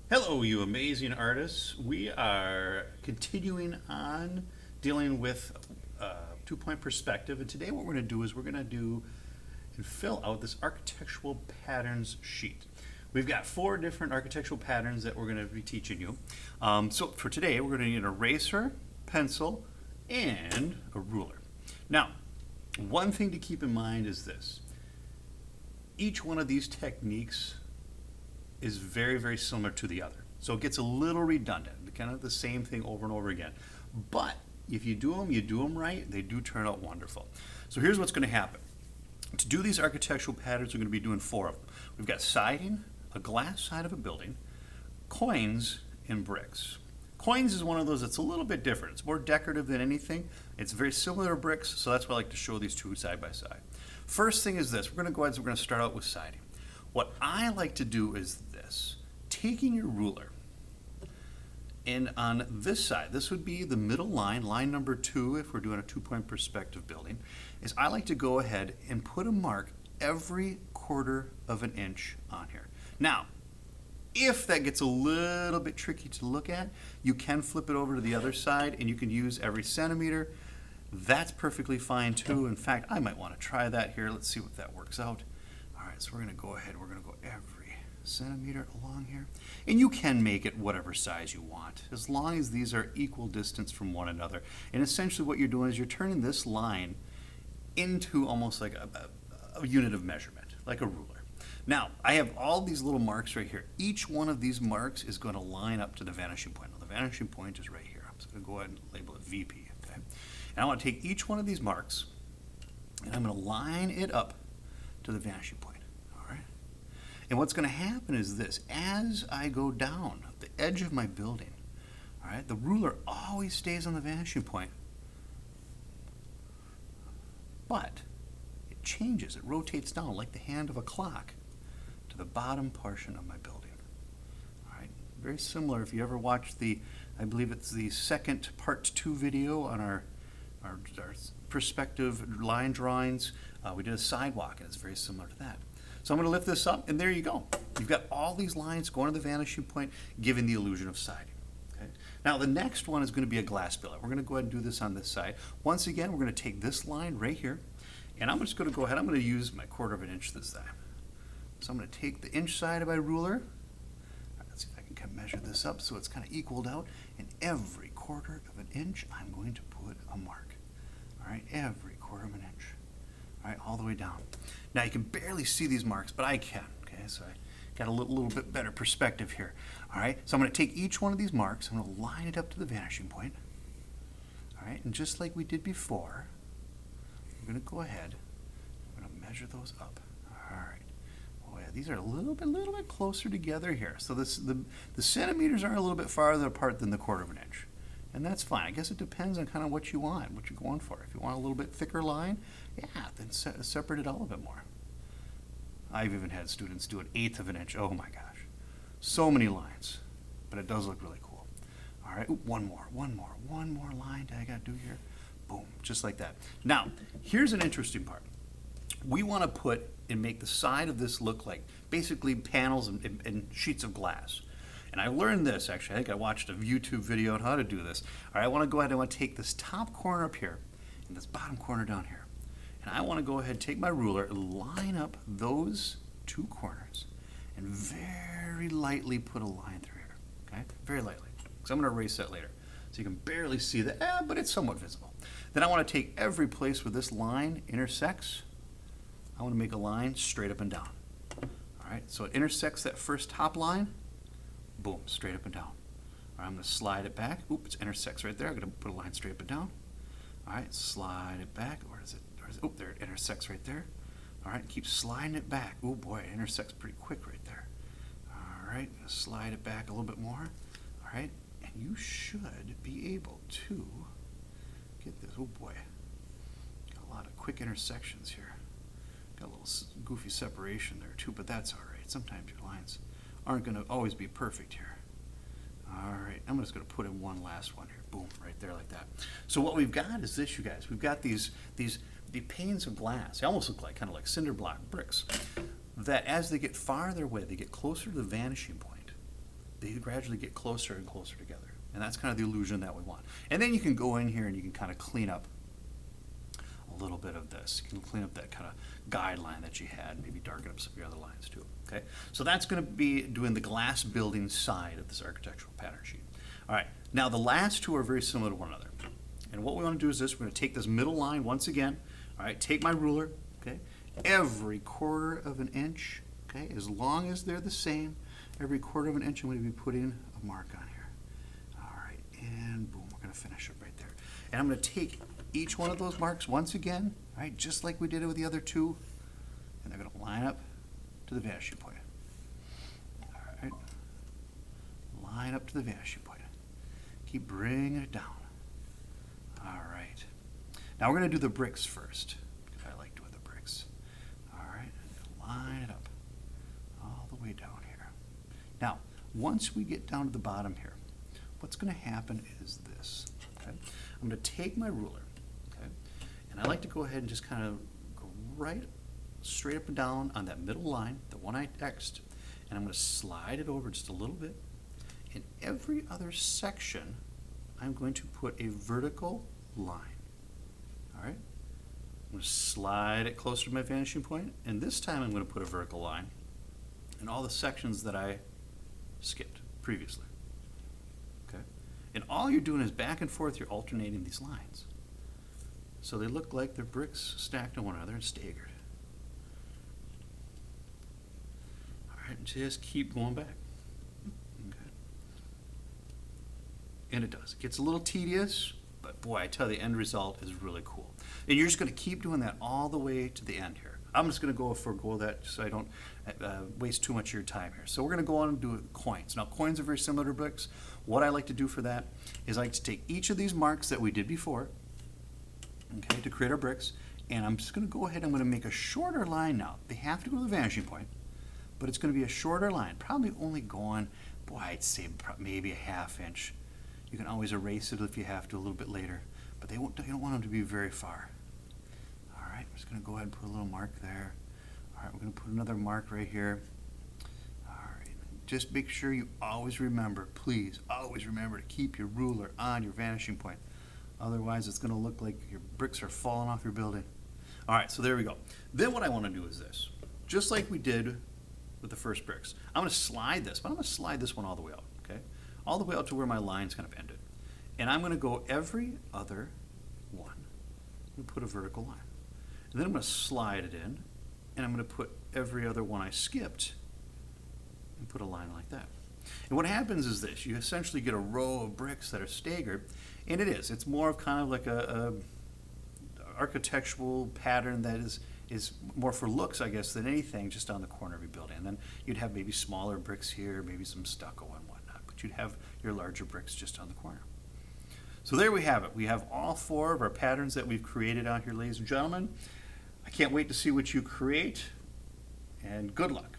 Hello, you amazing artists. We are continuing on dealing with two-point perspective, and today what we're going to do is we're going to do and fill out this architectural patterns sheet. We've got 4 different architectural patterns that we're going to be teaching you. So for today, we're going to need an eraser, pencil, and a ruler. Now, one thing to keep in mind is this. Each one of these techniques is very, very similar to the other. So it gets a little redundant, kind of the same thing over and over again. But if you do them right, they do turn out wonderful. So here's what's going to happen. To do these architectural patterns, we're going to be doing 4 of them. We've got siding, a glass side of a building, coins, and bricks. Coins is one of those that's a little bit different. It's more decorative than anything. It's very similar to bricks, so that's why I like to show these two side by side. First thing is this. We're going to go ahead and we're going to start out with siding. What I like to do is this. Taking your ruler, and on this side, this would be the middle line, line number 2 if we're doing a two-point perspective building, is I like to go ahead and put a mark every 1/4 of an inch on here. Now, if that gets a little bit tricky to look at, you can flip it over to the other side and you can use every centimeter. That's perfectly fine too. In fact, I might want to try that here. Let's see what that works out. All right, so we're going to go ahead. We're going to go every centimeter along here. And you can make it whatever size you want, as long as these are equal distance from one another. And essentially what you're doing is you're turning this line into almost like a unit of measurement, like a ruler. Now, I have all these little marks right here. Each one of these marks is going to line up to the vanishing point. Now, the vanishing point is right here. I'm just going to go ahead and label it VP. Okay? And I want to take each one of these marks, and I'm going to line it up to the vanishing point. All right? And what's going to happen is this. As I go down the edge of my building, all right, the ruler always stays on the vanishing point, but it changes. It rotates down like the hand of a clock to the bottom portion of my building. All right, very similar. If you ever watched I believe it's the second part 2 video on our perspective line drawings, we did a sidewalk, and it's very similar to that. So I'm going to lift this up, and there you go. You've got all these lines going to the vanishing point, giving the illusion of siding. Okay? Now the next one is going to be a glass billet. We're going to go ahead and do this on this side. Once again, we're going to take this line right here, and I'm just going to go ahead. I'm going to use my 1/4 of an inch this time. So I'm going to take the inch side of my ruler. All right, let's see if I can measure this up so it's kind of equaled out. And every 1/4 of an inch, I'm going to put a mark. All right, every 1/4 of an inch. All right, all the way down. Now you can barely see these marks, but I can. Okay, so I got a little bit better perspective here. All right, so I'm going to take each one of these marks. I'm going to line it up to the vanishing point. All right, and just like we did before, I'm going to go ahead. I'm going to measure those up. All right. Oh yeah, these are a little bit closer together here. So the centimeters are a little bit farther apart than the 1/4 of an inch. And that's fine. I guess it depends on kind of what you want, what you're going for. If you want a little bit thicker line, yeah, then separate it out a bit more. I've even had students do 1/8 of an inch. Oh my gosh. So many lines. But it does look really cool. All right, ooh, one more line I got to do here. Boom, just like that. Now, here's an interesting part. We want to put and make the side of this look like basically panels and sheets of glass. And I learned this, actually. I think I watched a YouTube video on how to do this. All right, I want to go ahead and I want to take this top corner up here and this bottom corner down here. And I want to go ahead and take my ruler and line up those 2 corners and very lightly put a line through here. Okay, very lightly. Because I'm going to erase that later. So you can barely see that, but it's somewhat visible. Then I want to take every place where this line intersects. I want to make a line straight up and down. All right, so it intersects that first top line. Boom, straight up and down. All right, I'm going to slide it back. Oop, it intersects right there. I'm going to put a line straight up and down. All right, slide it back. Where is it? Oh, there it intersects right there. All right, keep sliding it back. Oh boy, it intersects pretty quick right there. All right, slide it back a little bit more. All right, and you should be able to get this. Oh boy, got a lot of quick intersections here. Got a little goofy separation there too, but that's all right. Sometimes your lines aren't going to always be perfect here. All right, I'm just going to put in one last one here. Boom, right there like that. So what we've got is this, you guys. We've got the panes of glass. They almost look like kind of like cinder block bricks. That as they get farther away, they get closer to the vanishing point. they gradually get closer and closer together. And that's kind of the illusion that we want. And then you can go in here and you can kind of clean up a little bit of this. You can clean up that kind of guideline that you had, maybe darken up some of your other lines too. Okay, so that's going to be doing the glass building side of this architectural pattern sheet. All right, now the last two are very similar to one another. And what we want to do is this: we're going to take this middle line once again. All right, take my ruler. Okay, every 1/4 of an inch. Okay, as long as they're the same, every 1/4 of an inch, I'm going to be putting a mark on here. All right, and boom, we're going to finish it right there. And I'm going to take each one of those marks once again, all right, just like we did it with the other two, and they're going to line up to the vanishing point. All right, line up to the vanishing point. Keep bringing it down. All right. Now we're going to do the bricks first, because I like doing the bricks. All right, line it up all the way down here. Now, once we get down to the bottom here, what's going to happen is this. Okay, I'm going to take my ruler. Okay, and I like to go ahead and just kind of go right straight up and down on that middle line, the one I X'd, and I'm going to slide it over just a little bit. In every other section, I'm going to put a vertical line. All right? I'm going to slide it closer to my vanishing point, and this time I'm going to put a vertical line in all the sections that I skipped previously. Okay? And all you're doing is back and forth, you're alternating these lines. So they look like they're bricks stacked on one another and staggered. All right, just keep going back. Okay. And it does. It gets a little tedious, but boy, I tell you, the end result is really cool. And you're just going to keep doing that all the way to the end here. I'm just going to forego that so I don't waste too much of your time here. So we're going to go on and do coins. Now, coins are very similar to bricks. What I like to do for that is I like to take each of these marks that we did before, okay, to create our bricks, and I'm just going to go ahead, I'm going to make a shorter line now. They have to go to the vanishing point, but it's going to be a shorter line, probably only going, boy, I'd say maybe a 1/2 inch. You can always erase it if you have to a little bit later, but you don't want them to be very far. All right, I'm just going to go ahead and put a little mark there. All right, we're going to put another mark right here. All right, just make sure you always remember, please, always remember to keep your ruler on your vanishing point. Otherwise, it's going to look like your bricks are falling off your building. All right, so there we go. Then what I want to do is this. Just like we did with the first bricks, I'm going to slide this, but I'm going to slide this one all the way out, okay? All the way out to where my line's kind of ended. And I'm going to go every other one. I'm going to put a vertical line. And then I'm going to slide it in, and I'm going to put every other one I skipped and put a line like that. And what happens is this. You essentially get a row of bricks that are staggered, and it's more of kind of like a architectural pattern that is more for looks, I guess, than anything, just on the corner of your building. And then you'd have maybe smaller bricks here, maybe some stucco and whatnot, but you'd have your larger bricks just on the corner. So there we have it. We have all 4 of our patterns that we've created out here, ladies and gentlemen. I can't wait to see what you create, and good luck.